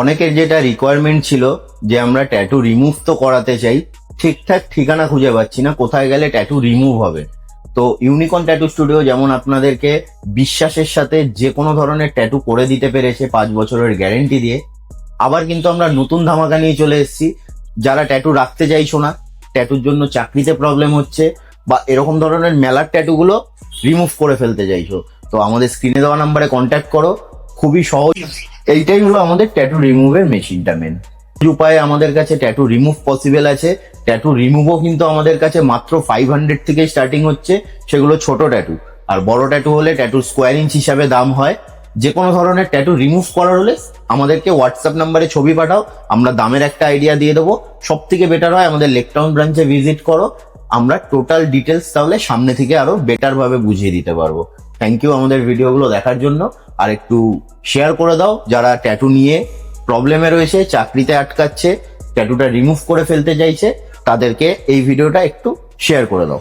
অনেকের যেটা রিকোয়ারমেন্ট ছিল যে আমরা ট্যাটু রিমুভ তো করাতে চাই, ঠিকঠাক ঠিকানা খুঁজে পাচ্ছি না কোথায় গেলে ট্যাটু রিমুভ হবে। তো ইউনিকর্ন ট্যাটু স্টুডিও যেমন আপনাদেরকে বিশ্বাসের সাথে যে কোনো ধরনের ট্যাটু করে দিতে পেরেছে 5 বছরের গ্যারেন্টি দিয়ে, আবার কিন্তু আমরা নতুন ধামাকা নিয়ে চলে এসেছি। যারা ট্যাটু রাখতে চাইছো না, ট্যাটুর জন্য চাকরিতে প্রবলেম হচ্ছে, বা এরকম ধরনের মেলার ট্যাটুগুলো রিমুভ করে ফেলতে চাইছো, তো আমাদের স্ক্রিনে দেওয়া নাম্বারে কন্ট্যাক্ট করো। খুবই সহজ, এইটাই হলো আমাদের ট্যাটু রিমুভের মেশিনটা। মেন উপায়ে আমাদের কাছে ট্যাটু রিমুভ পসিবল আছে। ট্যাটু রিমুভও কিন্তু আমাদের কাছে মাত্র 500 থেকে স্টার্টিং হচ্ছে, সেগুলো ছোট ট্যাটু। আর বড় ট্যাটু হলে ট্যাটু স্কোয়ার ইঞ্চ হিসাবে দাম হয়। যে কোনো ধরনের ট্যাটু রিমুভ করার হলে আমাদেরকে হোয়াটসঅ্যাপ নাম্বারে ছবি পাঠাও, আমরা দামের একটা আইডিয়া দিয়ে দেবো। সব থেকে বেটার হয় আমাদের লেকটাউন ব্রাঞ্চে ভিজিট করো, আমরা টোটাল ডিটেলস তাহলে সামনে থেকে আরো বেটার ভাবে বুঝিয়ে দিতে পারবো। থ্যাংক ইউ আমাদের ভিডিওগুলো দেখার জন্য। আর একটু শেয়ার করে দাও, যারা ট্যাটু নিয়ে প্রবলেমে রয়েছে, চাকরিতে আটকাচ্ছে, ট্যাটুটা রিমুভ করে ফেলতে চাইছে, তাদেরকে এই ভিডিওটা একটু শেয়ার করে দাও।